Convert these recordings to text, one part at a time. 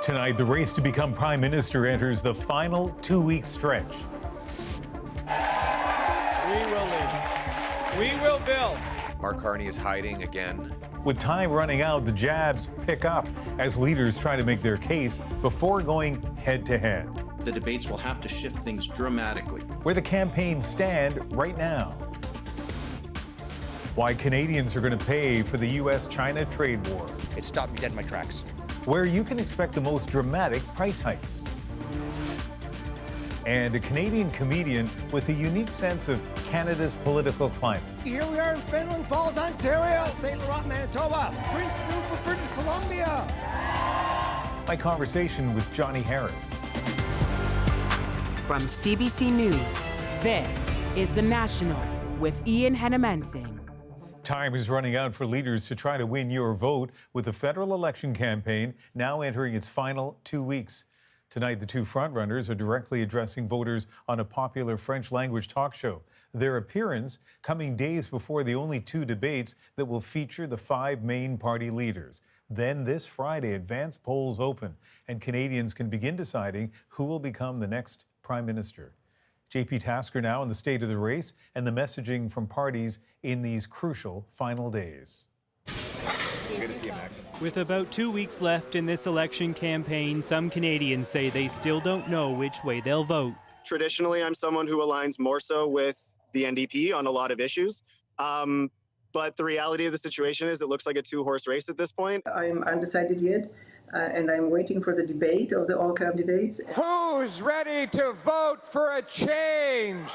Tonight, the race to become prime minister enters the final 2-week stretch. We will lead. We will build. Mark Carney is hiding again. With time running out, the jabs pick up as leaders try to make their case before going head-to-head. The debates will have to shift things dramatically. Where the campaigns stand right now. Why Canadians are going to pay for the U.S. China trade war. It stopped me dead in my tracks. Where you can expect the most dramatic price hikes. And a Canadian comedian with a unique sense of Canada's political climate. Here we are in Finland Falls, Ontario, St. Laurent, Manitoba, Prince Rupert, British Columbia. My conversation with Jonny Harris. From CBC News, this is The National with Ian Henemansing. Time is running out for leaders to try to win your vote with the federal election campaign now entering its final 2 weeks. Tonight, the two frontrunners are directly addressing voters on a popular French-language talk show. Their appearance coming days before the only two debates that will feature the 5 main party leaders. Then this Friday, advance polls open, and Canadians can begin deciding who will become the next prime minister. JP Tasker now on the state of the race and the messaging from parties in these crucial final days. Good to see you, Mac. With about 2 weeks left in this election campaign, some Canadians say they still don't know which way they'll vote. Traditionally, I'm someone who aligns more so with the NDP on a lot of issues. But the reality of the situation is it looks like a 2-horse race at this point. I'm undecided yet, and I'm waiting for the debate of all candidates. Who's ready to vote for a change?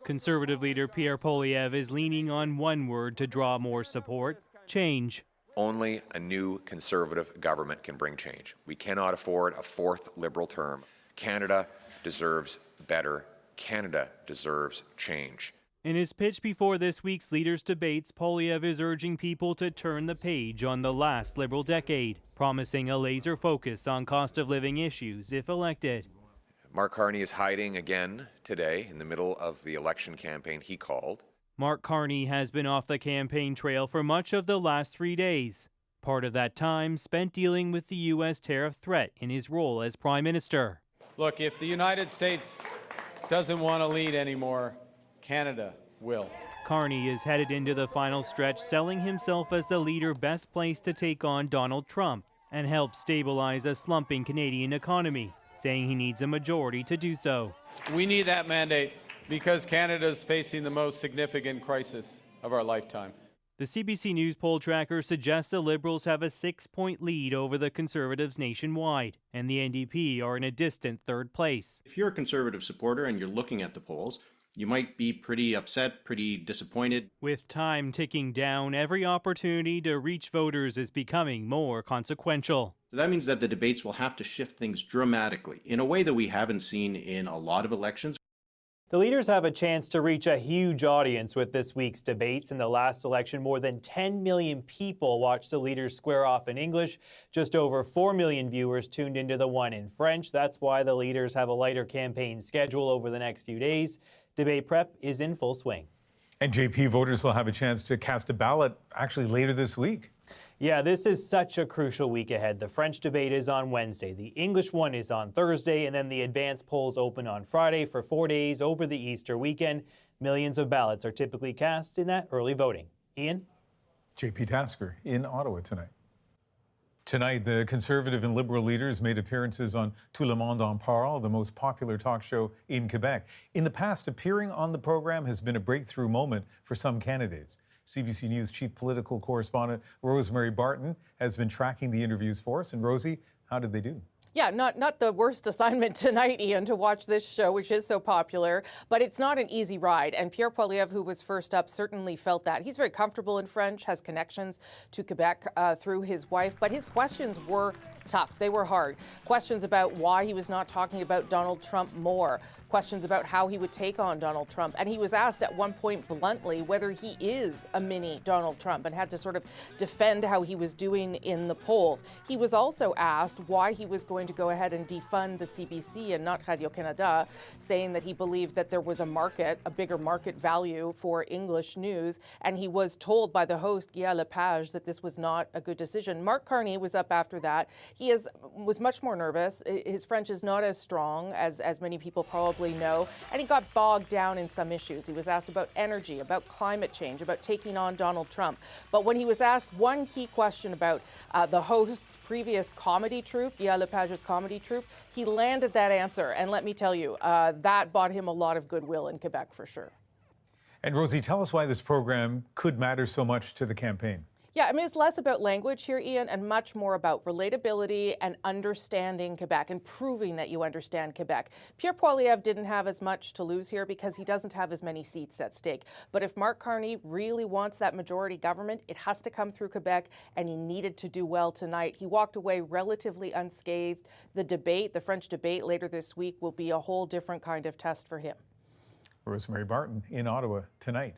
Conservative leader Pierre Poilievre is leaning on one word to draw more support: change. Only a new Conservative government can bring change. We cannot afford a 4th Liberal term. Canada deserves better. Canada deserves change. In his pitch before this week's leaders' debates, Poilievre is urging people to turn the page on the last Liberal decade, promising a laser focus on cost of living issues if elected. Mark Carney is hiding again today in the middle of the election campaign he called. Mark Carney has been off the campaign trail for much of the last 3 days. Part of that time spent dealing with the U.S. tariff threat in his role as Prime Minister. Look, if the United States doesn't want to lead anymore, Canada will. Carney is headed into the final stretch, selling himself as the leader best placed to take on Donald Trump and help stabilize a slumping Canadian economy, saying he needs a majority to do so. We need that mandate because Canada's facing the most significant crisis of our lifetime. The CBC News poll tracker suggests the Liberals have a 6-point lead over the Conservatives nationwide, and the NDP are in a distant 3rd place. If you're a Conservative supporter and you're looking at the polls, you might be pretty upset, pretty disappointed. With time ticking down, every opportunity to reach voters is becoming more consequential. So that means that the debates will have to shift things dramatically in a way that we haven't seen in a lot of elections. The leaders have a chance to reach a huge audience with this week's debates. In the last election, more than 10 million people watched the leaders square off in English. Just over 4 million viewers tuned into the one in French. That's why the leaders have a lighter campaign schedule over the next few days. Debate prep is in full swing. And JP, voters will have a chance to cast a ballot actually later this week. Yeah, this is such a crucial week ahead. The French debate is on Wednesday. The English one is on Thursday, and then the advance polls open on Friday for 4 days over the Easter weekend. Millions of ballots are typically cast in that early voting. Ian? JP Tasker in Ottawa tonight. Tonight, the Conservative and Liberal leaders made appearances on Tout le monde en parle, the most popular talk show in Quebec. In the past, appearing on the program has been a breakthrough moment for some candidates. CBC News chief political correspondent Rosemary Barton has been tracking the interviews for us. And Rosie, how did they do? Yeah, not the worst assignment tonight, Ian, to watch this show, which is so popular, but it's not an easy ride. And Pierre Poilievre, who was first up, certainly felt that. He's very comfortable in French, has connections to Quebec through his wife, but his questions were tough. They were hard. Questions about why he was not talking about Donald Trump more. Questions about how he would take on Donald Trump. And he was asked at one point bluntly whether he is a mini Donald Trump and had to sort of defend how he was doing in the polls. He was also asked why he was going to go ahead and defund the CBC and not Radio-Canada, saying that he believed that there was a bigger market value for English news. And he was told by the host, Guy Lepage, that this was not a good decision. Mark Carney was up after that. He was much more nervous. His French is not as strong as many people probably know, and he got bogged down in some issues. He was asked about energy, about climate change, about taking on Donald Trump. But when he was asked one key question about the host's previous comedy troupe, Guy Lepage's comedy troupe, he landed that answer. And let me tell you, that bought him a lot of goodwill in Quebec for sure. And Rosie, tell us why this program could matter so much to the campaign. Yeah, I mean, it's less about language here, Ian, and much more about relatability and understanding Quebec and proving that you understand Quebec. Pierre Poilievre didn't have as much to lose here because he doesn't have as many seats at stake. But if Mark Carney really wants that majority government, it has to come through Quebec, and he needed to do well tonight. He walked away relatively unscathed. The French debate later this week will be a whole different kind of test for him. Rosemary Barton in Ottawa tonight.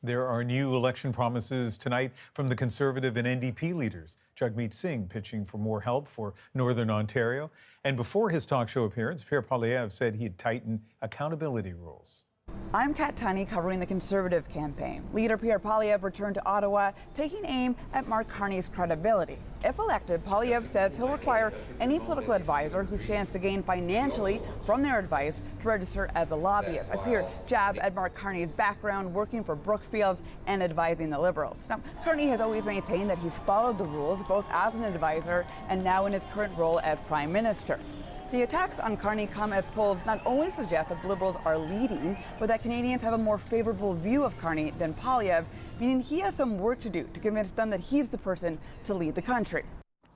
There are new election promises tonight from the Conservative and NDP leaders. Jagmeet Singh pitching for more help for Northern Ontario. And before his talk show appearance, Pierre Poilievre said he'd tighten accountability rules. I'm Kat Tunney covering the Conservative campaign. Leader Pierre Poilievre returned to Ottawa, taking aim at Mark Carney's credibility. If elected, Poilievre says he'll require any political advisor who stands to gain financially from their advice to register as a lobbyist. A clear jab at Mark Carney's background working for Brookfield and advising the Liberals. Now, Carney has always maintained that he's followed the rules, both as an advisor and now in his current role as Prime Minister. The attacks on Carney come as polls not only suggest that the Liberals are leading, but that Canadians have a more favorable view of Carney than Poilievre, meaning he has some work to do to convince them that he's the person to lead the country.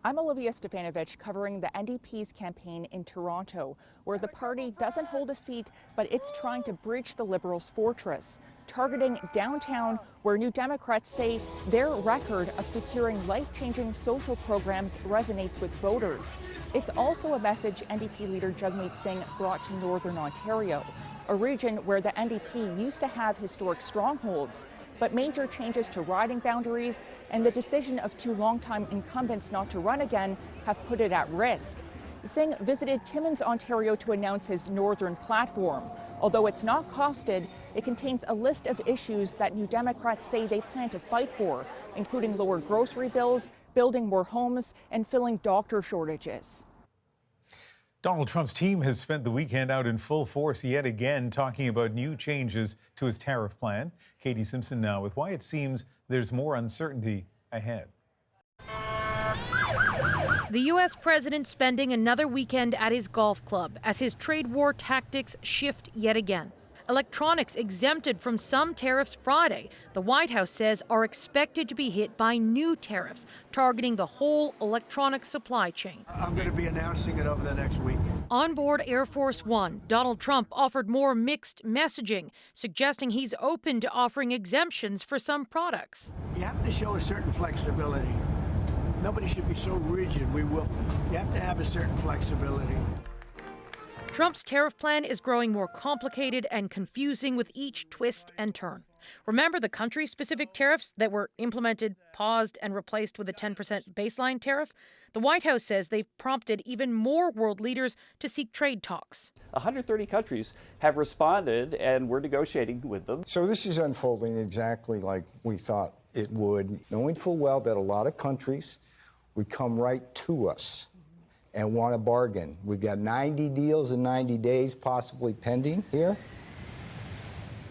I'm Olivia Stefanovich covering the NDP's campaign in Toronto, where the party doesn't hold a seat, but it's trying to breach the Liberals' fortress, targeting downtown, where New Democrats say their record of securing life-changing social programs resonates with voters. It's also a message NDP leader Jagmeet Singh brought to Northern Ontario, a region where the NDP used to have historic strongholds, but major changes to riding boundaries and the decision of two longtime incumbents not to run again have put it at risk. Singh visited Timmins, Ontario to announce his Northern platform. Although it's not costed, it contains a list of issues that New Democrats say they plan to fight for, including lower grocery bills, building more homes, and filling doctor shortages. Donald Trump's team has spent the weekend out in full force yet again talking about new changes to his tariff plan. Katie Simpson now with why it seems there's more uncertainty ahead. The U.S. president spending another weekend at his golf club as his trade war tactics shift yet again. Electronics exempted from some tariffs Friday, the White House says are expected to be hit by new tariffs targeting the whole electronic supply chain. I'm going to be announcing it over the next week. On board Air Force One, Donald Trump offered more mixed messaging, suggesting he's open to offering exemptions for some products. You have to show a certain flexibility. Nobody should be so rigid. You have to have a certain flexibility. Trump's tariff plan is growing more complicated and confusing with each twist and turn. Remember the country-specific tariffs that were implemented, paused, and replaced with a 10% baseline tariff? The White House says they've prompted even more world leaders to seek trade talks. 130 countries have responded, and we're negotiating with them. So this is unfolding exactly like we thought it would, knowing full well that a lot of countries would come right to us and want a bargain. We've got 90 deals in 90 days possibly pending here.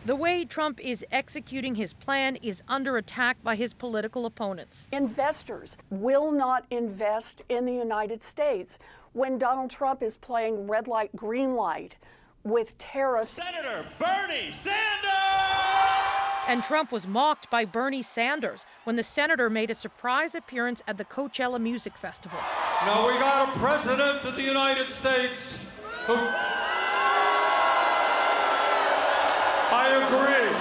The way Trump is executing his plan is under attack by his political opponents. Investors will not invest in the United States when Donald Trump is playing red light, green light with tariffs. Senator Bernie Sanders! And Trump was mocked by Bernie Sanders when the senator made a surprise appearance at the Coachella Music Festival. Now we got a president of the United States who... I agree.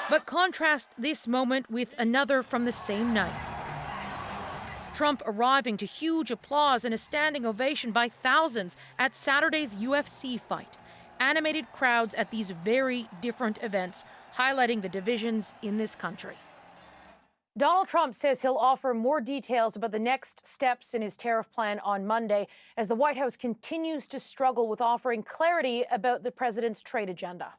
But contrast this moment with another from the same night. Trump arriving to huge applause and a standing ovation by thousands at Saturday's UFC fight. Animated crowds at these very different events, highlighting the divisions in this country. Donald Trump says he'll offer more details about the next steps in his tariff plan on Monday as the White House continues to struggle with offering clarity about the president's trade agenda.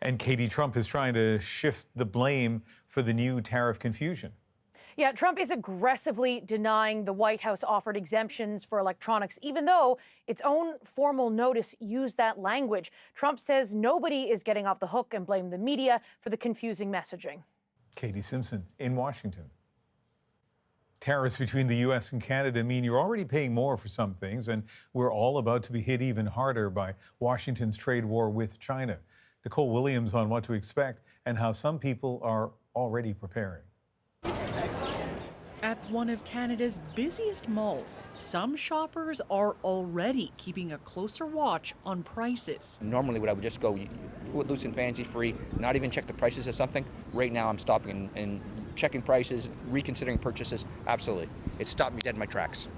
And Katie, Trump is trying to shift the blame for the new tariff confusion. Yeah, Trump is aggressively denying the White House offered exemptions for electronics, even though its own formal notice used that language. Trump says nobody is getting off the hook and blamed the media for the confusing messaging. Katie Simpson in Washington. Tariffs between the U.S. and Canada mean you're already paying more for some things, and we're all about to be hit even harder by Washington's trade war with China. Nicole Williams on what to expect and how some people are already preparing. At one of Canada's busiest malls, some shoppers are already keeping a closer watch on prices. Normally, I would just go footloose and fancy free, not even check the prices of something. Right now, I'm stopping and checking prices, reconsidering purchases. Absolutely. It stopped me dead in my tracks.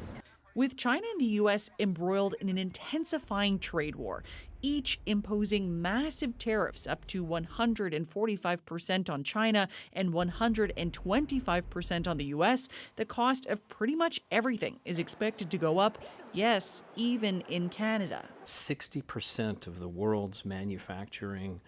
With China and the U.S. embroiled in an intensifying trade war, each imposing massive tariffs up to 145% on China and 125% on the U.S., the cost of pretty much everything is expected to go up, yes, even in Canada. 60% of the world's manufacturing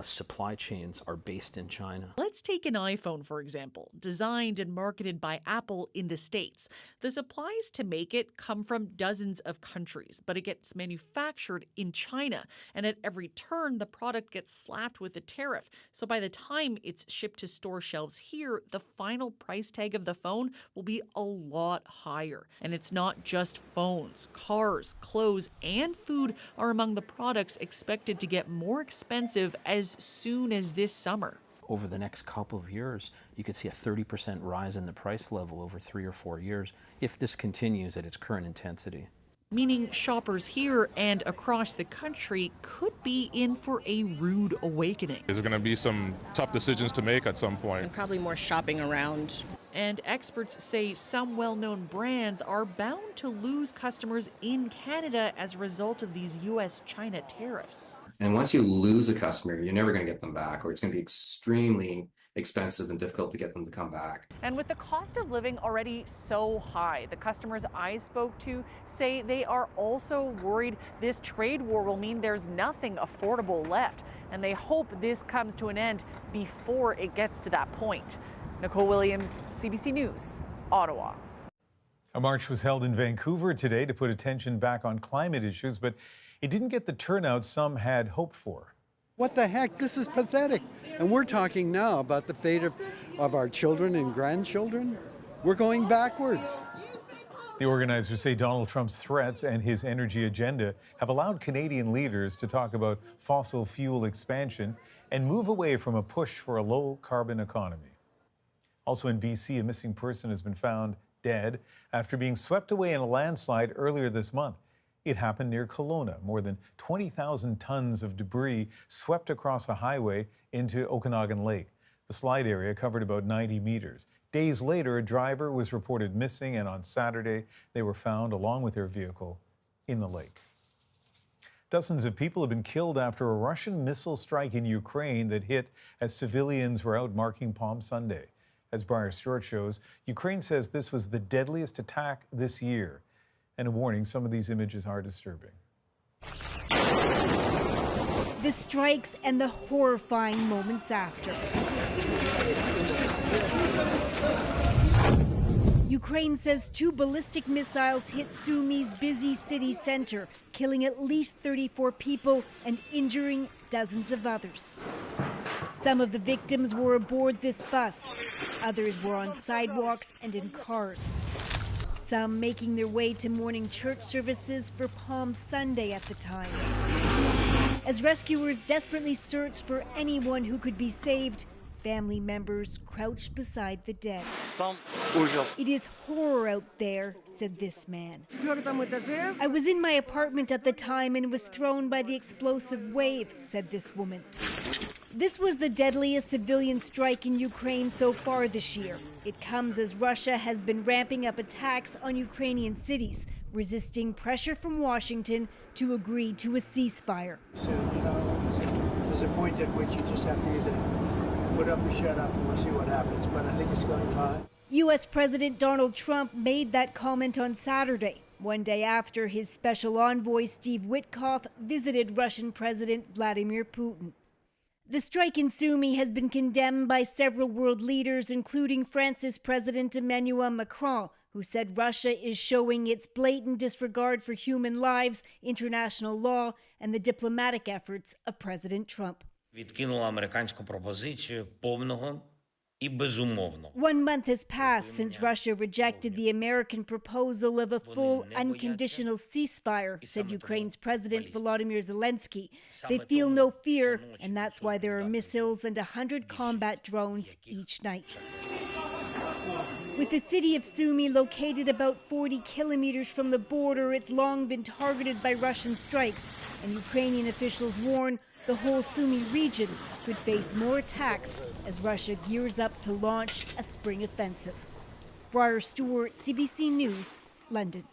supply chains are based in China. Let's take an iPhone, for example, designed and marketed by Apple in the States. The supplies to make it come from dozens of countries, but it gets manufactured in China. And at every turn, the product gets slapped with a tariff. So by the time it's shipped to store shelves here, the final price tag of the phone will be a lot higher. And it's not just phones. Cars, clothes, and food are among the products expected to get more expensive as soon as this summer. Over the next couple of years, you could see a 30% rise in the price level over 3 or 4 years if this continues at its current intensity. Meaning shoppers here and across the country could be in for a rude awakening. There's going to be some tough decisions to make at some point. And probably more shopping around. And experts say some well-known brands are bound to lose customers in Canada as a result of these U.S. China tariffs. And once you lose a customer, you're never going to get them back, or it's going to be extremely expensive and difficult to get them to come back. And with the cost of living already so high, the customers I spoke to say they are also worried this trade war will mean there's nothing affordable left. And they hope this comes to an end before it gets to that point. Nicole Williams, CBC News, Ottawa. A march was held in Vancouver today to put attention back on climate issues, but it didn't get the turnout some had hoped for. What the heck? This is pathetic. And we're talking now about the fate of our children and grandchildren. We're going backwards. The organizers say Donald Trump's threats and his energy agenda have allowed Canadian leaders to talk about fossil fuel expansion and move away from a push for a low-carbon economy. Also in BC, a missing person has been found dead after being swept away in a landslide earlier this month. It happened near Kelowna. More than 20,000 tons of debris swept across a highway into Okanagan Lake. The slide area covered about 90 meters. Days later, a driver was reported missing, and on Saturday, they were found along with their vehicle in the lake. Dozens of people have been killed after a Russian missile strike in Ukraine that hit as civilians were out marking Palm Sunday. As Briar Stewart shows, Ukraine says this was the deadliest attack this year. And a warning, some of these images are disturbing. The strikes and the horrifying moments after. Ukraine says 2 ballistic missiles hit Sumy's busy city center, killing at least 34 people and injuring dozens of others. Some of the victims were aboard this bus. Others were on sidewalks and in cars. Some making their way to morning church services for Palm Sunday at the time. As rescuers desperately searched for anyone who could be saved, family members crouched beside the dead. It is horror out there, said this man. I was in my apartment at the time and was thrown by the explosive wave, said this woman. This was the deadliest civilian strike in Ukraine so far this year. It comes as Russia has been ramping up attacks on Ukrainian cities, resisting pressure from Washington to agree to a ceasefire. So, there's a point at which you just have to either put up or shut up and we'll see what happens, but I think it's going fine. U.S. President Donald Trump made that comment on Saturday, one day after his special envoy Steve Witkoff visited Russian President Vladimir Putin. The strike in Sumy has been condemned by several world leaders, including France's President Emmanuel Macron, who said Russia is showing its blatant disregard for human lives, international law, and the diplomatic efforts of President Trump. Відкинула американську пропозицію повного і безумовного. 1 month has passed since Russia rejected the American proposal of a full, unconditional ceasefire, said Ukraine's President Volodymyr Zelensky. They feel no fear, and that's why there are missiles and 100 combat drones each night. With the city of Sumy located about 40 kilometers from the border, it's long been targeted by Russian strikes, and Ukrainian officials warn the whole Sumy region could face more attacks as Russia gears up to launch a spring offensive. Briar Stewart, CBC News, London.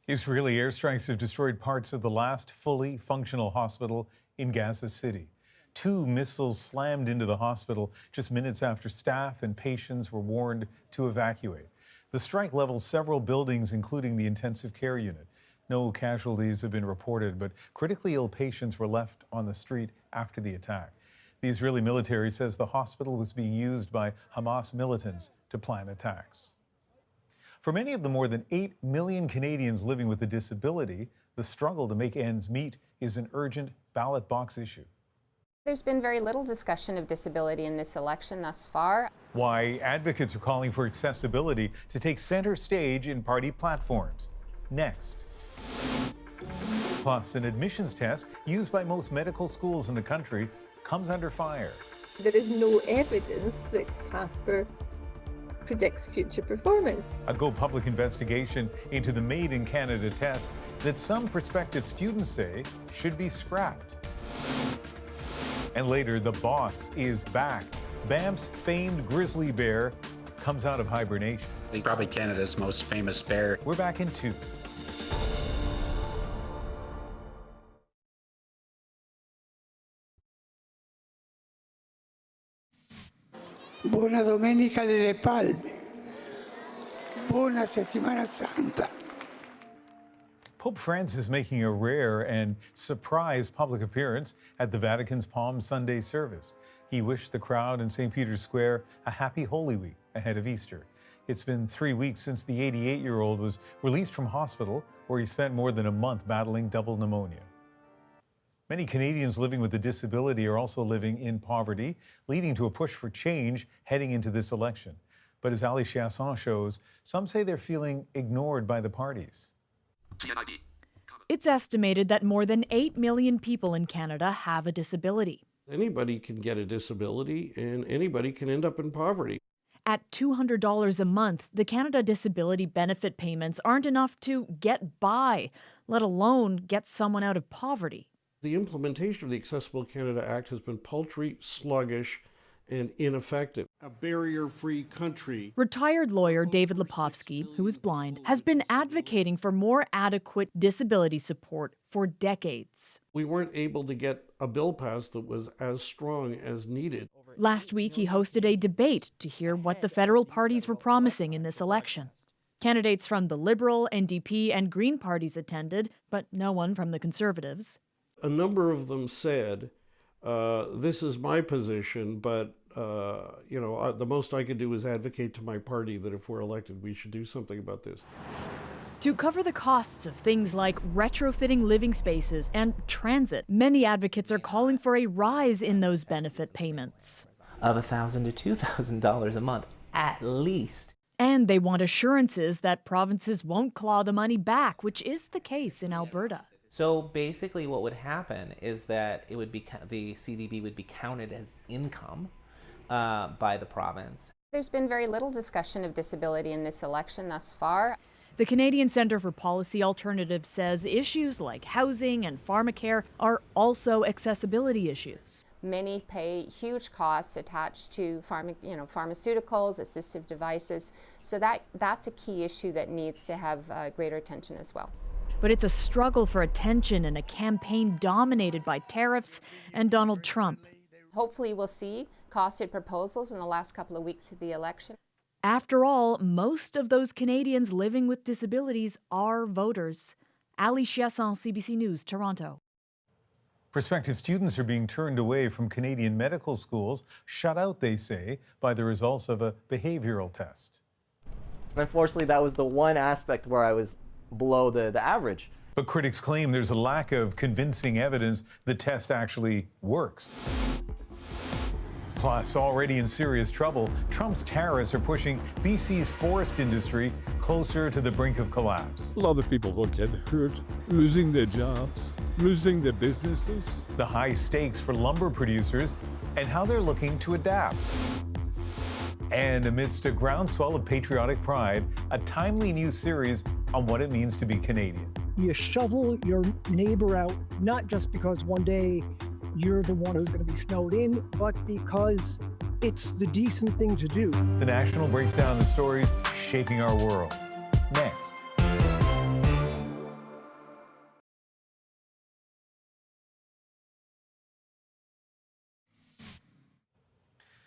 Israeli airstrikes have destroyed parts of the last fully functional hospital in Gaza City. 2 missiles slammed into the hospital just minutes after staff and patients were warned to evacuate. The strike leveled several buildings, including the intensive care unit. No casualties have been reported, but critically ill patients were left on the street after the attack. The Israeli military says the hospital was being used by Hamas militants to plan attacks. For many of the more than 8 million Canadians living with a disability, the struggle to make ends meet is an urgent ballot box issue. There's been very little discussion of disability in this election thus far. Why advocates are calling for accessibility to take center stage in party platforms. Next. Plus, an admissions test used by most medical schools in the country comes under fire. There is no evidence that Casper predicts future performance. A Go Public investigation into the Made in Canada test that some prospective students say should be scrapped. And later, the boss is back. Banff's famed grizzly bear comes out of hibernation. He's probably Canada's most famous bear. We're back in 2. Buona Domenica delle Palme. Buona Settimana Santa. Pope Francis is making a rare and surprise public appearance at the Vatican's Palm Sunday service. He wished the crowd in St. Peter's Square a happy Holy Week ahead of Easter. It's been 3 weeks since the 88-year-old was released from hospital, where he spent more than a month battling double pneumonia. Many Canadians living with a disability are also living in poverty, leading to a push for change heading into this election. But as Ali Chiasson shows, some say they're feeling ignored by the parties. It's estimated that more than 8 million people in Canada have a disability. Anybody can get a disability and anybody can end up in poverty. At $200 a month, the Canada Disability Benefit payments aren't enough to get by, let alone get someone out of poverty. The implementation of the Accessible Canada Act has been paltry, sluggish, and ineffective. A barrier-free country. Retired lawyer David Lepofsky, who is blind, has been advocating for more adequate disability support for decades. We weren't able to get a bill passed that was as strong as needed. Last week, he hosted a debate to hear what the federal parties were promising in this election. Candidates from the Liberal, NDP, and Green parties attended, but no one from the Conservatives. A number of them said, this is my position, but the most I could do is advocate to my party that if we're elected, we should do something about this. To cover the costs of things like retrofitting living spaces and transit, many advocates are calling for a rise in those benefit payments. Of $1,000 to $2,000 a month, at least. And they want assurances that provinces won't claw the money back, which is the case in Alberta. So basically what would happen is that it would be the CDB would be counted as income by the province. There's been very little discussion of disability in this election thus far. The Canadian Centre for Policy Alternatives says issues like housing and pharmacare are also accessibility issues. Many pay huge costs attached to pharmaceuticals, assistive devices, so that's a key issue that needs to have greater attention as well. But it's a struggle for attention in a campaign dominated by tariffs and Donald Trump. Hopefully we'll see costed proposals in the last couple of weeks of the election. After all, most of those Canadians living with disabilities are voters. Ali Chiasson, CBC News, Toronto. Prospective students are being turned away from Canadian medical schools, shut out, they say, by the results of a behavioral test. Unfortunately, that was the one aspect where I was below the average. But critics claim there's a lack of convincing evidence the test actually works. Plus, already in serious trouble, Trump's tariffs are pushing BC's forest industry closer to the brink of collapse. A lot of people will get hurt, losing their jobs, losing their businesses. The high stakes for lumber producers and how they're looking to adapt. And amidst a groundswell of patriotic pride, a timely new series on what it means to be Canadian. You shovel your neighbor out, not just because one day you're the one who's going to be snowed in, but because it's the decent thing to do. The National breaks down the stories shaping our world. Next.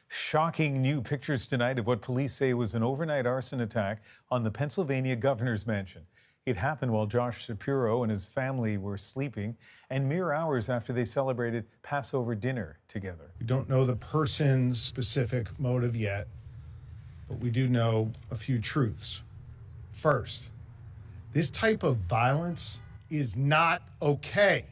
Shocking new pictures tonight of what police say was an overnight arson attack on the Pennsylvania governor's mansion. It happened while Josh Shapiro and his family were sleeping, and mere hours after they celebrated Passover dinner together. We don't know the person's specific motive yet, but we do know a few truths. First, this type of violence is not okay.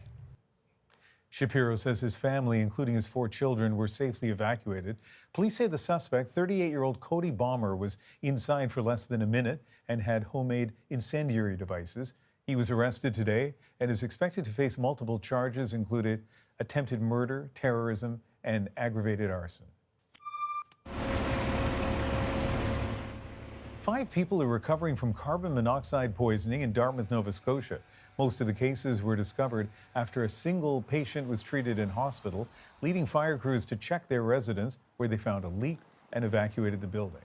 Shapiro says his family, including his 4 children, were safely evacuated. Police say the suspect, 38-year-old Cody Balmer, was inside for less than a minute and had homemade incendiary devices. He was arrested today and is expected to face multiple charges, including attempted murder, terrorism, and aggravated arson. 5 people are recovering from carbon monoxide poisoning in Dartmouth, Nova Scotia. Most of the cases were discovered after a single patient was treated in hospital, leading fire crews to check their residence, where they found a leak and evacuated the building.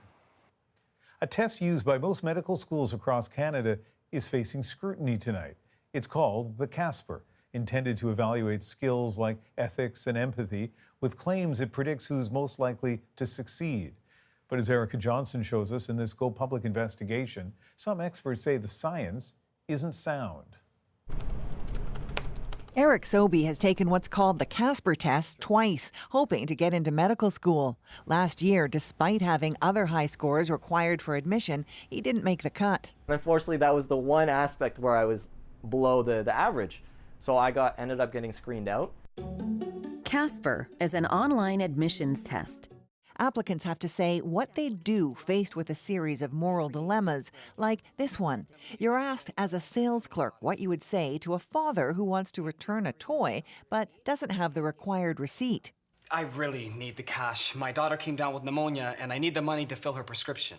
A test used by most medical schools across Canada is facing scrutiny tonight. It's called the Casper, intended to evaluate skills like ethics and empathy, with claims it predicts who's most likely to succeed. But as Erica Johnson shows us in this Go Public investigation, some experts say the science isn't sound. Eric Sobey has taken what's called the Casper test twice, hoping to get into medical school. Last year, despite having other high scores required for admission, he didn't make the cut. Unfortunately, that was the one aspect where I was below the average. So I ended up getting screened out. Casper is an online admissions test. Applicants have to say what they'd do faced with a series of moral dilemmas, like this one. You're asked as a sales clerk what you would say to a father who wants to return a toy but doesn't have the required receipt. I really need the cash. My daughter came down with pneumonia and I need the money to fill her prescription.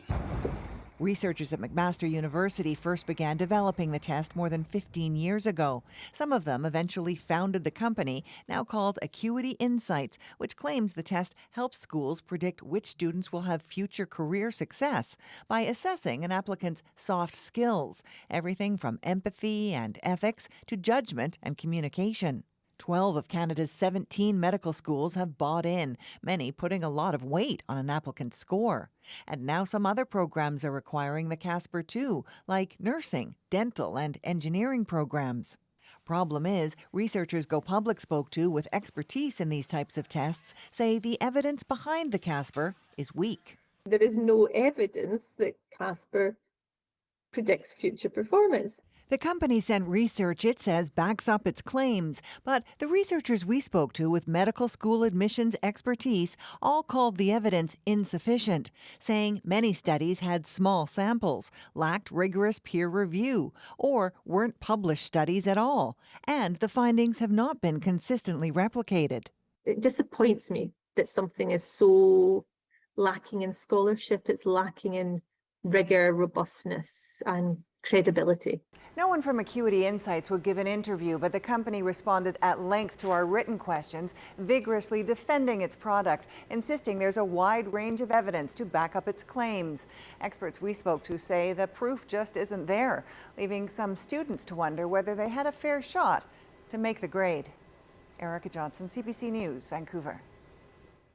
Researchers at McMaster University first began developing the test more than 15 years ago. Some of them eventually founded the company, now called Acuity Insights, which claims the test helps schools predict which students will have future career success by assessing an applicant's soft skills, everything from empathy and ethics to judgment and communication. 12 of Canada's 17 medical schools have bought in, many putting a lot of weight on an applicant's score. And now some other programs are requiring the Casper too, like nursing, dental, and engineering programs. Problem is, researchers Go Public spoke to with expertise in these types of tests say the evidence behind the Casper is weak. There is no evidence that Casper predicts future performance. The company sent research it says backs up its claims, but the researchers we spoke to with medical school admissions expertise all called the evidence insufficient, saying many studies had small samples, lacked rigorous peer review, or weren't published studies at all, and the findings have not been consistently replicated. It disappoints me that something is so lacking in scholarship, it's lacking in rigor, robustness, and credibility. No one from Acuity Insights would give an interview, but the company responded at length to our written questions, vigorously defending its product, insisting there's a wide range of evidence to back up its claims. Experts we spoke to say the proof just isn't there, leaving some students to wonder whether they had a fair shot to make the grade. Erica Johnson, CBC News, Vancouver.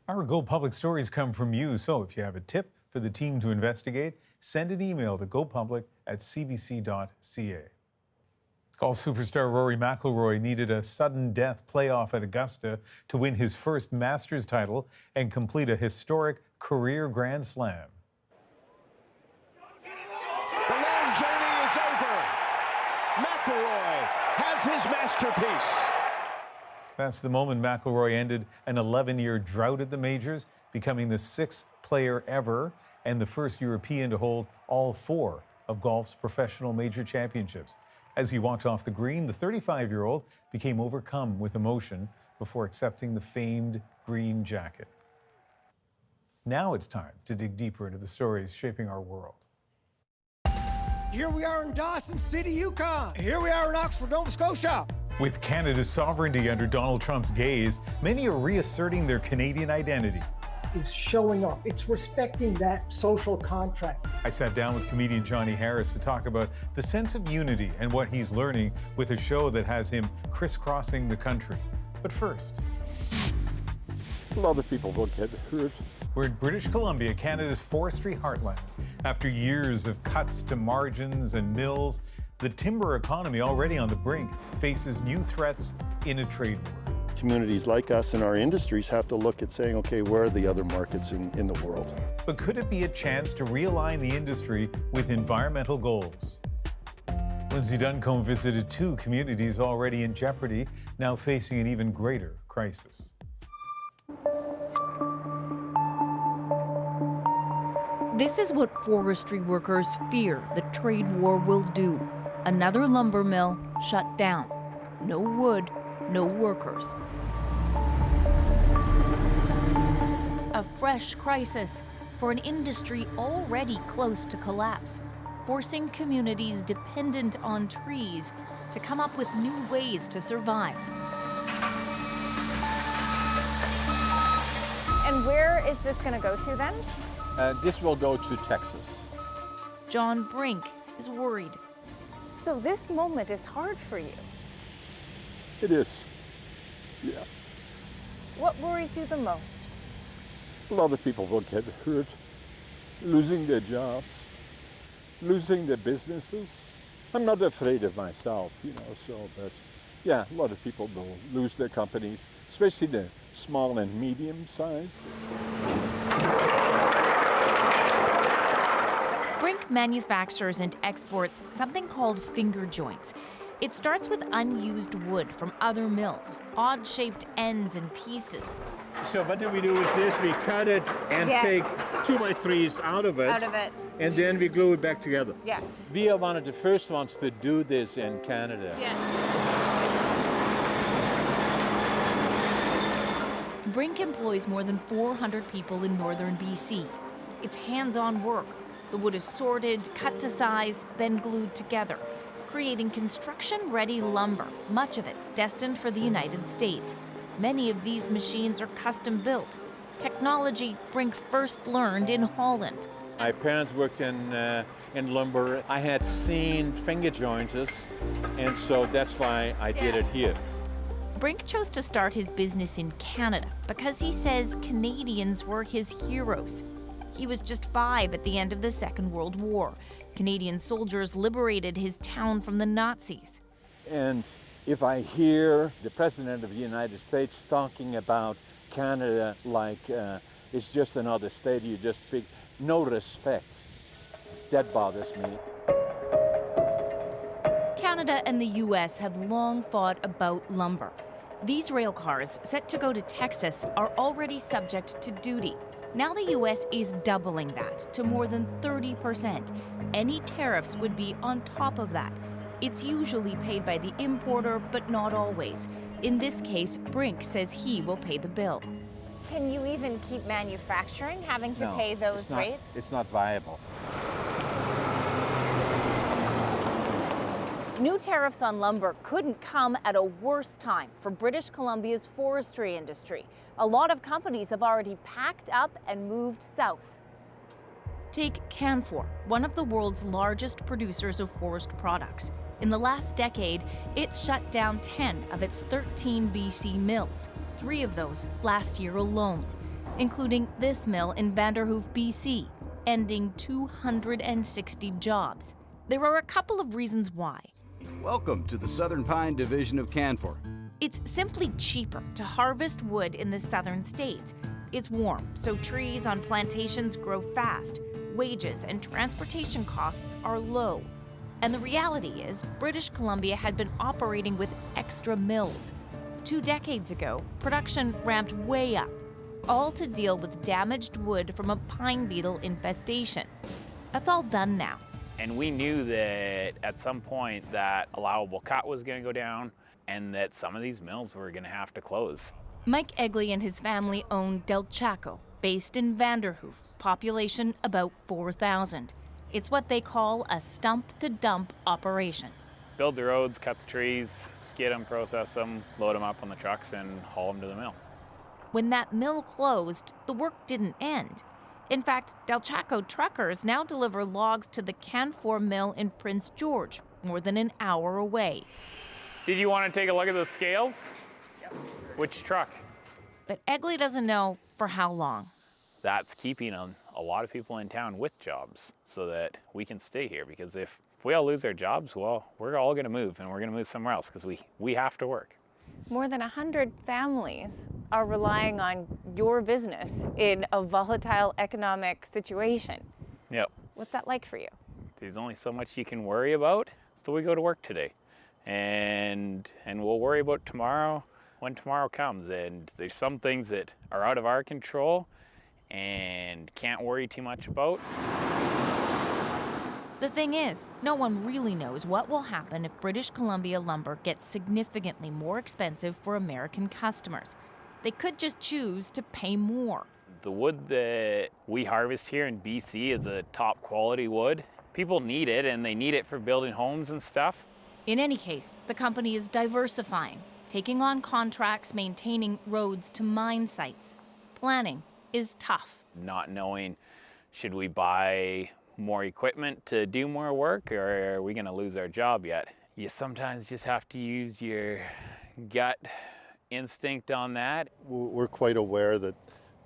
Our Go Public stories come from you, so if you have a tip for the team to investigate, send an email to gopublic@cbc.ca. Golf superstar Rory McIlroy needed a sudden death playoff at Augusta to win his first Masters title and complete a historic career Grand Slam. The long journey is over. McIlroy has his masterpiece. That's the moment McIlroy ended an 11-year drought at the majors, becoming the 6th player ever and the first European to hold all 4 of golf's professional major championships. As he walked off the green, the 35-year-old became overcome with emotion before accepting the famed green jacket. Now it's time to dig deeper into the stories shaping our world. Here we are in Dawson City, Yukon. Here we are in Oxford, Nova Scotia. With Canada's sovereignty under Donald Trump's gaze, many are reasserting their Canadian identity. Is showing up. It's respecting that social contract. I sat down with comedian Jonny Harris to talk about the sense of unity and what he's learning with a show that has him crisscrossing the country. But first, A lot of people will get hurt. we're in British Columbia, Canada's forestry heartland. After years of cuts to margins and mills, the timber economy, already on the brink, faces new threats in a trade war. Communities like us and our industries have to look at saying, okay, where are the other markets in the world? But could it be a chance to realign the industry with environmental goals? Lindsay Duncombe visited 2 communities already in jeopardy, now facing an even greater crisis. This is what forestry workers fear the trade war will do. Another lumber mill shut down. No wood, no workers. A fresh crisis for an industry already close to collapse, forcing communities dependent on trees to come up with new ways to survive. And where is this going to go to then? This will go to Texas. John Brink is worried. So this moment is hard for you. It is, yeah. What worries you the most? A lot of people will get hurt, losing their jobs, losing their businesses. I'm not afraid of myself, but yeah, a lot of people will lose their companies, especially the small and medium size. Brink manufactures and exports something called finger joints. It starts with unused wood from other mills, odd-shaped ends and pieces. So what we do is this, we cut it and take 2x3s out of it. And then we glue it back together. Yeah. We are one of the first ones to do this in Canada. Brink employs more than 400 people in northern BC. It's hands-on work. The wood is sorted, cut to size, then glued together, creating construction-ready lumber, much of it destined for the United States. Many of these machines are custom-built. Technology Brink first learned in Holland. My parents worked in lumber. I had seen finger jointers, and so that's why I did it here. Brink chose to start his business in Canada because he says Canadians were his heroes. He was just 5 at the end of the Second World War. Canadian soldiers liberated his town from the Nazis. And if I hear the President of the United States talking about Canada like it's just another state, you just speak, no respect, that bothers me. Canada and the U.S. have long fought about lumber. These rail cars, set to go to Texas, are already subject to duty. Now the U.S. is doubling that to more than 30%. Any tariffs would be on top of that. It's usually paid by the importer, but not always. In this case, Brink says he will pay the bill. Can you even keep manufacturing, having to pay those rates? It's not viable. New tariffs on lumber couldn't come at a worse time for British Columbia's forestry industry. A lot of companies have already packed up and moved south. Take Canfor, one of the world's largest producers of forest products. In the last decade, it's shut down 10 of its 13 BC mills, 3 of those last year alone, including this mill in Vanderhoof, BC, ending 260 jobs. There are a couple of reasons why. Welcome to the Southern Pine Division of Canfor. It's simply cheaper to harvest wood in the southern states. It's warm, so trees on plantations grow fast. Wages and transportation costs are low. And the reality is, British Columbia had been operating with extra mills. 2 decades ago, production ramped way up, all to deal with damaged wood from a pine beetle infestation. That's all done now. And we knew that at some point that allowable cut was going to go down and that some of these mills were going to have to close. Mike Egley and his family own Del Chaco, based in Vanderhoof, population about 4,000. It's what they call a stump-to-dump operation. Build the roads, cut the trees, skid them, process them, load them up on the trucks and haul them to the mill. When that mill closed, the work didn't end. In fact, Del Chaco truckers now deliver logs to the Canfor mill in Prince George, more than an hour away. Did you want to take a look at the scales? Yep. Which truck? But Egley doesn't know for how long. That's keeping a lot of people in town with jobs so that we can stay here, because if we all lose our jobs, well, we're all going to move, and we're going to move somewhere else because we have to work. More than 100 families are relying on your business in a volatile economic situation. Yep. What's that like for you? There's only so much you can worry about, so we go to work today. And we'll worry about tomorrow when tomorrow comes. And there's some things that are out of our control and can't worry too much about. The thing is, no one really knows what will happen if British Columbia lumber gets significantly more expensive for American customers. They could just choose to pay more. The wood that we harvest here in BC is a top quality wood. People need it, and they need it for building homes and stuff. In any case, the company is diversifying, taking on contracts maintaining roads to mine sites. Planning is tough. Not knowing, should we buy more equipment to do more work, or are we going to lose our job yet? You sometimes just have to use your gut instinct on that. We're quite aware that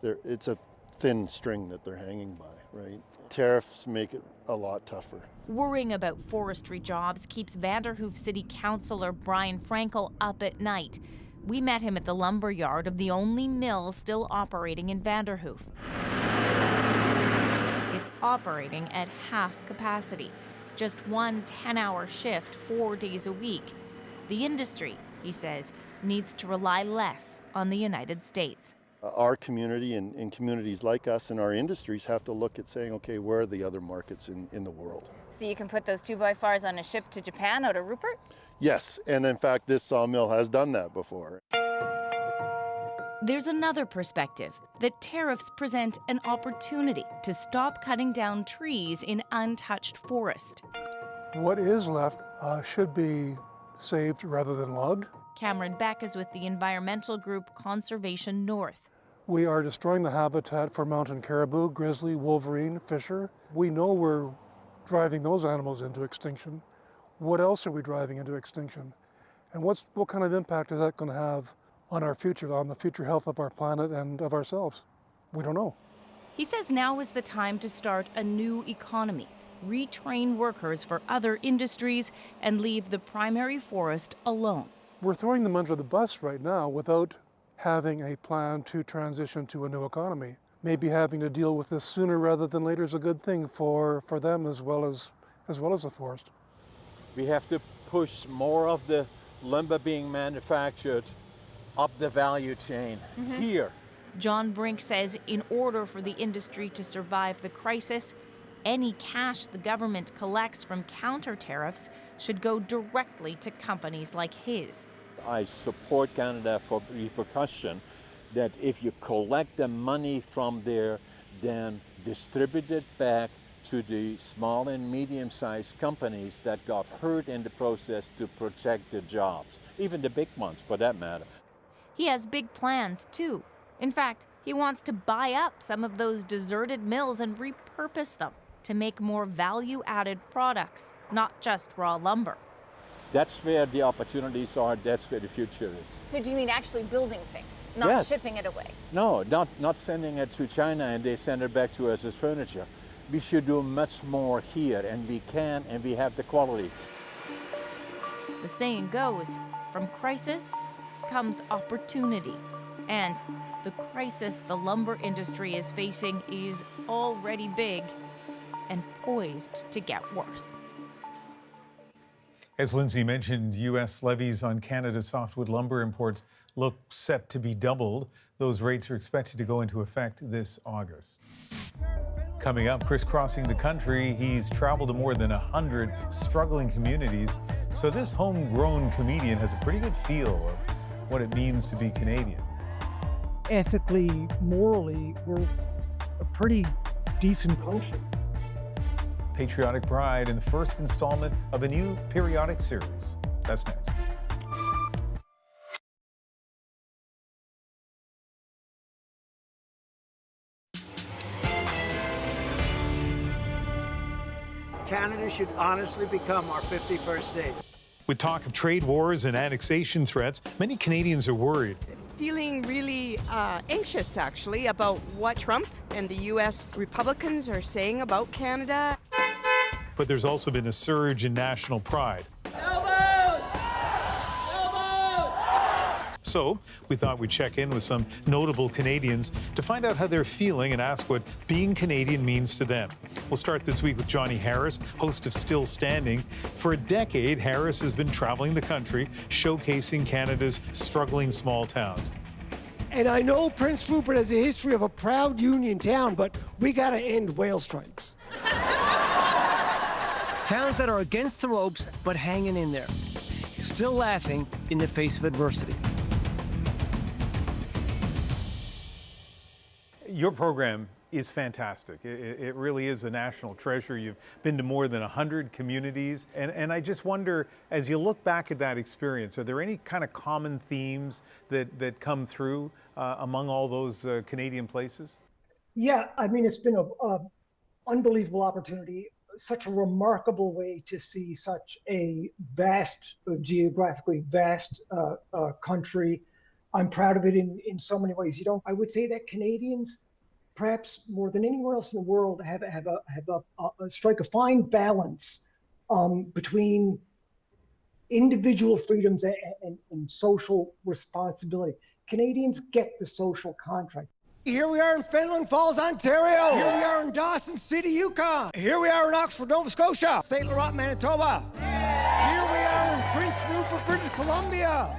it's a thin string that they're hanging by, right? Tariffs make it a lot tougher. Worrying about forestry jobs keeps Vanderhoof City Councillor Brian Frankel up at night. We met him at the lumber yard of the only mill still operating in Vanderhoof. It's operating at half capacity, just one 10-hour shift 4 days a week. The industry, he says, needs to rely less on the United States. Our community and communities like us and our industries have to look at saying, okay, where are the other markets in the world? So you can put those 2x4s on a ship to Japan out of Rupert? Yes, and in fact, this sawmill has done that before. There's another perspective, that tariffs present an opportunity to stop cutting down trees in untouched forest. What is left should be saved rather than logged. Cameron Beck is with the environmental group Conservation North. We are destroying the habitat for mountain caribou, grizzly, wolverine, fisher. We know we're driving those animals into extinction. What else are we driving into extinction? And what kind of impact is that going to have on our future, on the future health of our planet and of ourselves? We don't know. He says now is the time to start a new economy, retrain workers for other industries, and leave the primary forest alone. We're throwing them under the bus right now without having a plan to transition to a new economy. Maybe having to deal with this sooner rather than later is a good thing for them as well as the forest. We have to push more of the lumber being manufactured up the value chain here. John Brink says in order for the industry to survive the crisis, any cash the government collects from counter tariffs should go directly to companies like his. I support Canada for repercussion, that if you collect the money from there, then distribute it back to the small and medium-sized companies that got hurt in the process to protect the jobs, even the big ones for that matter. He has big plans too. In fact, he wants to buy up some of those deserted mills and repurpose them to make more value-added products, not just raw lumber. That's where the opportunities are, that's where the future is. So do you mean actually building things, not Yes. shipping it away? No, not sending it to China and they send it back to us as furniture. We should do much more here, and we can, and we have the quality. The saying goes, from crisis comes opportunity. And the crisis the lumber industry is facing is already big and poised to get worse. As Lindsay mentioned, U.S. levies on Canada's softwood lumber imports look set to be doubled. Those rates are expected to go into effect this August. Coming up, crisscrossing the country, he's traveled to more than 100 struggling communities. So this homegrown comedian has a pretty good feel of what it means to be Canadian. Ethically, morally, we're a pretty decent country. Patriotic Pride in the first installment of a new periodic series. That's next. Canada should honestly become our 51st state. With talk of trade wars and annexation threats, many Canadians are worried. Feeling really anxious, actually, about what Trump and the U.S. Republicans are saying about Canada. But there's also been a surge in national pride. So we thought we'd check in with some notable Canadians to find out how they're feeling and ask what being Canadian means to them. We'll start this week with Jonny Harris, host of Still Standing. For a decade, Harris has been traveling the country, showcasing Canada's struggling small towns. And I know Prince Rupert has a history of a proud union town, but we got to end whale strikes. Towns that are against the ropes, but hanging in there. Still laughing in the face of adversity. Your program is fantastic. It really is a national treasure. You've been to more than 100 communities. And I just wonder, as you look back at that experience, are there any kind of common themes that come through among all those Canadian places? Yeah, I mean, it's been an unbelievable opportunity, such a remarkable way to see such a vast, geographically vast country. I'm proud of it in so many ways. I would say that Canadians, perhaps more than anywhere else in the world, have strike a fine balance between individual freedoms and social responsibility. Canadians get the social contract. Here we are in Finland Falls, Ontario. Here we are in Dawson City, Yukon. Here we are in Oxford, Nova Scotia. St. Laurent, Manitoba. Here we are in Prince Rupert, British Columbia.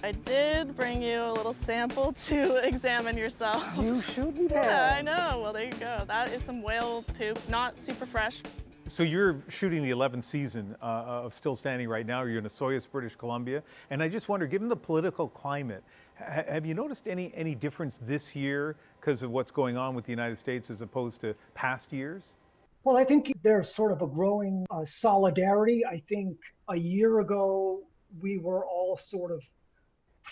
I did bring you a little sample to examine yourself. You shouldn't have. Yeah, I know. Well, there you go. That is some whale poop, not super fresh. So you're shooting the 11th season of Still Standing right now. You're in Osoyoos, British Columbia. And I just wonder, given the political climate, have you noticed any difference this year because of what's going on with the United States as opposed to past years? Well, I think there's sort of a growing solidarity. I think a year ago, we were all sort of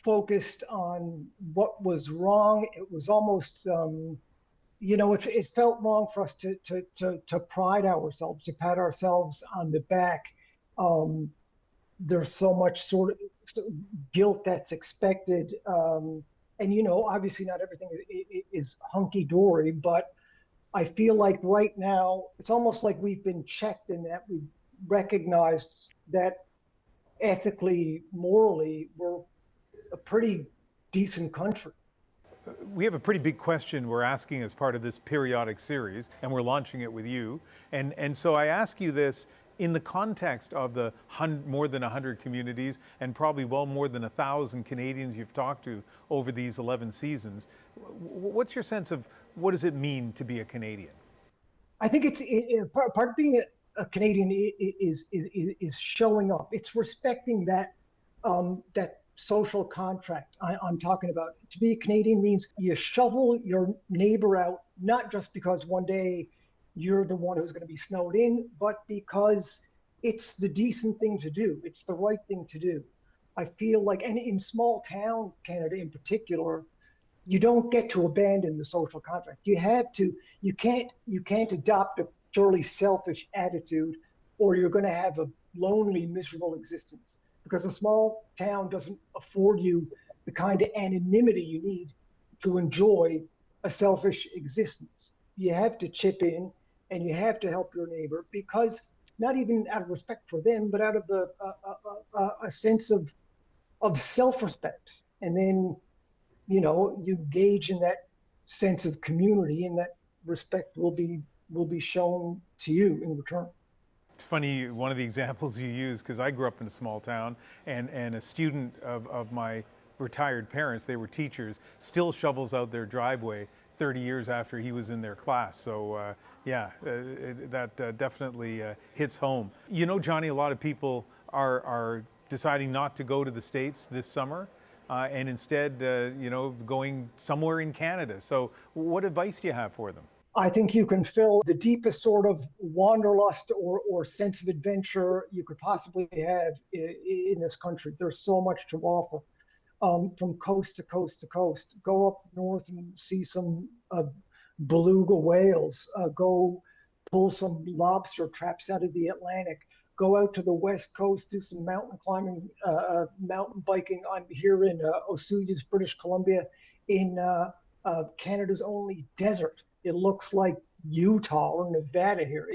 focused on what was wrong. It was almost, it felt wrong for us to pride ourselves, to pat ourselves on the back. There's so much sort of guilt that's expected. And, obviously not everything is hunky-dory, but I feel like right now, it's almost like we've been checked in that we've recognized that ethically, morally, we're a pretty decent country. We have a pretty big question we're asking as part of this periodic series, and we're launching it with you. And so I ask you this in the context of the more than 100 communities and probably well more than 1,000 Canadians you've talked to over these 11 seasons. What's your sense of what does it mean to be a Canadian? I think part of being a Canadian is showing up. It's respecting that social contract I'm talking about. To be a Canadian means you shovel your neighbor out, not just because one day you're the one who's going to be snowed in, but because it's the decent thing to do. It's the right thing to do. I feel like, and in small town Canada in particular, you don't get to abandon the social contract. You have to. You can't adopt a purely selfish attitude, or you're going to have a lonely, miserable existence. Because a small town doesn't afford you the kind of anonymity you need to enjoy a selfish existence. You have to chip in and you have to help your neighbor because not even out of respect for them, but out of a sense of self-respect. And then, you know, you gauge in that sense of community, and that respect will be shown to you in return. It's funny, one of the examples you use, because I grew up in a small town, and a student of my retired parents, they were teachers, still shovels out their driveway 30 years after he was in their class. So that definitely hits home. You know, Johnny, a lot of people are deciding not to go to the States this summer and instead, you know, going somewhere in Canada. So what advice do you have for them? I think you can fill the deepest sort of wanderlust or sense of adventure you could possibly have in this country. There's so much to offer. From coast to coast to coast. Go up north and see some beluga whales. Go pull some lobster traps out of the Atlantic. Go out to the west coast, do some mountain climbing, mountain biking. I'm here in Osoyoos, British Columbia, in Canada's only desert. It looks like Utah or Nevada here.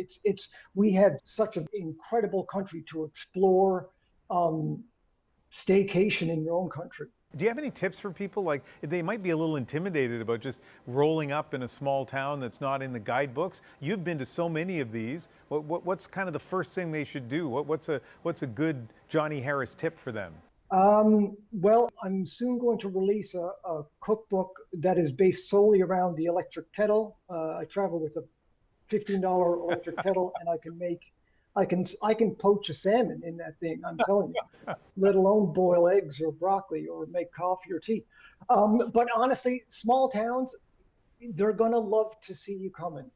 We have such an incredible country to explore. Staycation in your own country. Do you have any tips for people? Like, they might be a little intimidated about just rolling up in a small town that's not in the guidebooks. You've been to so many of these. What's kind of the first thing they should do? What's a good Jonny Harris tip for them? Well, I'm soon going to release a cookbook that is based solely around the electric kettle. I travel with a $15 electric kettle, and I can poach a salmon in that thing, I'm telling you, let alone boil eggs or broccoli or make coffee or tea. But honestly, small towns, they're going to love to see you coming.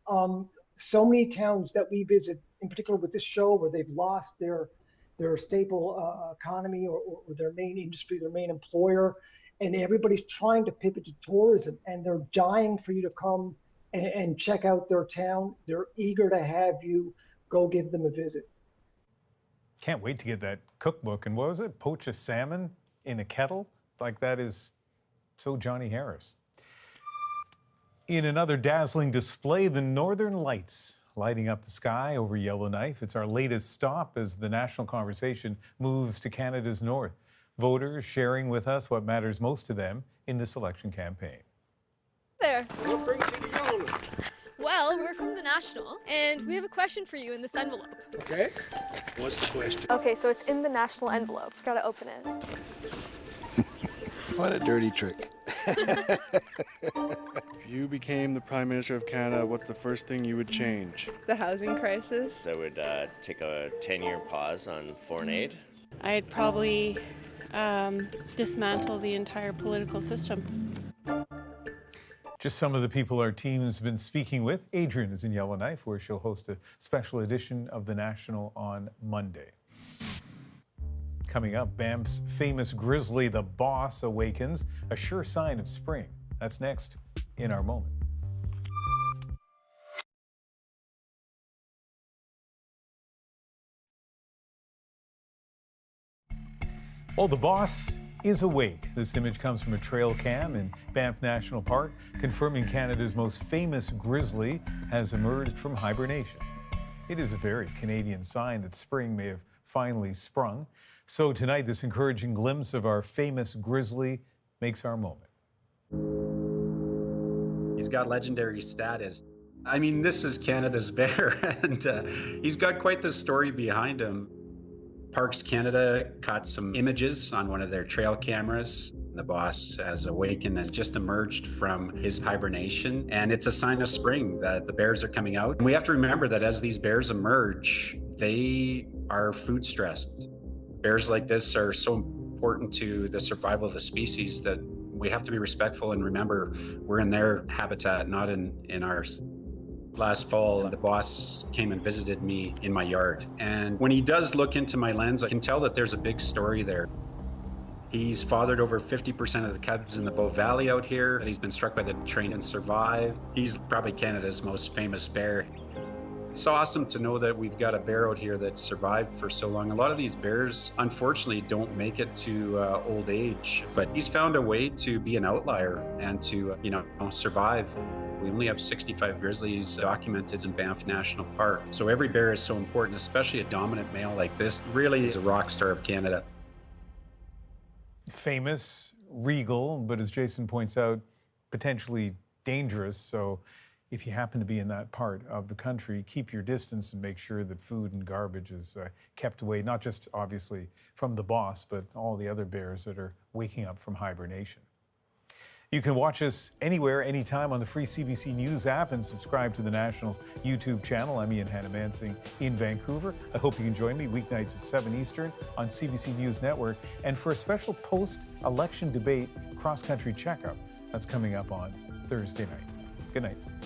So many towns that we visit, in particular with this show, where they've lost their staple economy or their main industry, their main employer, and everybody's trying to pivot to tourism, and they're dying for you to come and check out their town. They're eager to have you. Go give them a visit. Can't wait to get that cookbook. And what was it? Poach a salmon in a kettle? Like, that is so Jonny Harris. In another dazzling display, the Northern Lights lighting up the sky over Yellowknife. It's our latest stop as the national conversation moves to Canada's north. Voters sharing with us what matters most to them in this election campaign. There. What brings you to Yellowknife? Well, we're from the National, and we have a question for you in this envelope. Okay. What's the question? Okay, so it's in the National envelope. Gotta open it. What a dirty trick. If you became the Prime Minister of Canada, what's the first thing you would change? The housing crisis. I would take a 10-year pause on foreign aid. I'd probably dismantle the entire political system. Just some of the people our team's been speaking with. Adrian is in Yellowknife, where she'll host a special edition of The National on Monday. Coming up, Banff's famous Grizzly, the boss, awakens, a sure sign of spring. That's next in our moment. Well, the boss is awake. This image comes from a trail cam in Banff National Park, confirming Canada's most famous grizzly has emerged from hibernation. It is a very Canadian sign that spring may have finally sprung. So tonight, this encouraging glimpse of our famous grizzly makes our moment. He's got legendary status. I mean, this is Canada's bear, and he's got quite the story behind him. Parks Canada caught some images on one of their trail cameras. The boss has awakened, has just emerged from his hibernation, and it's a sign of spring that the bears are coming out. And we have to remember that as these bears emerge, they are food stressed. Bears like this are so important to the survival of the species that we have to be respectful and remember we're in their habitat, not in ours. Last fall, the boss came and visited me in my yard. And when he does look into my lens, I can tell that there's a big story there. He's fathered over 50% of the cubs in the Bow Valley out here. He's been struck by the train and survived. He's probably Canada's most famous bear. It's awesome to know that we've got a bear out here that's survived for so long. A lot of these bears, unfortunately, don't make it to old age, but he's found a way to be an outlier and to, survive. We only have 65 grizzlies documented in Banff National Park. So every bear is so important, especially a dominant male like this. Really is a rock star of Canada. Famous, regal, but as Jason points out, potentially dangerous. So if you happen to be in that part of the country, keep your distance and make sure that food and garbage is kept away, not just obviously from the boss, but all the other bears that are waking up from hibernation. You can watch us anywhere, anytime on the free CBC News app and subscribe to the National's YouTube channel. I'm Ian Hannah-Mansing in Vancouver. I hope you can join me weeknights at 7 Eastern on CBC News Network and for a special post-election debate cross-country checkup. That's coming up on Thursday night. Good night.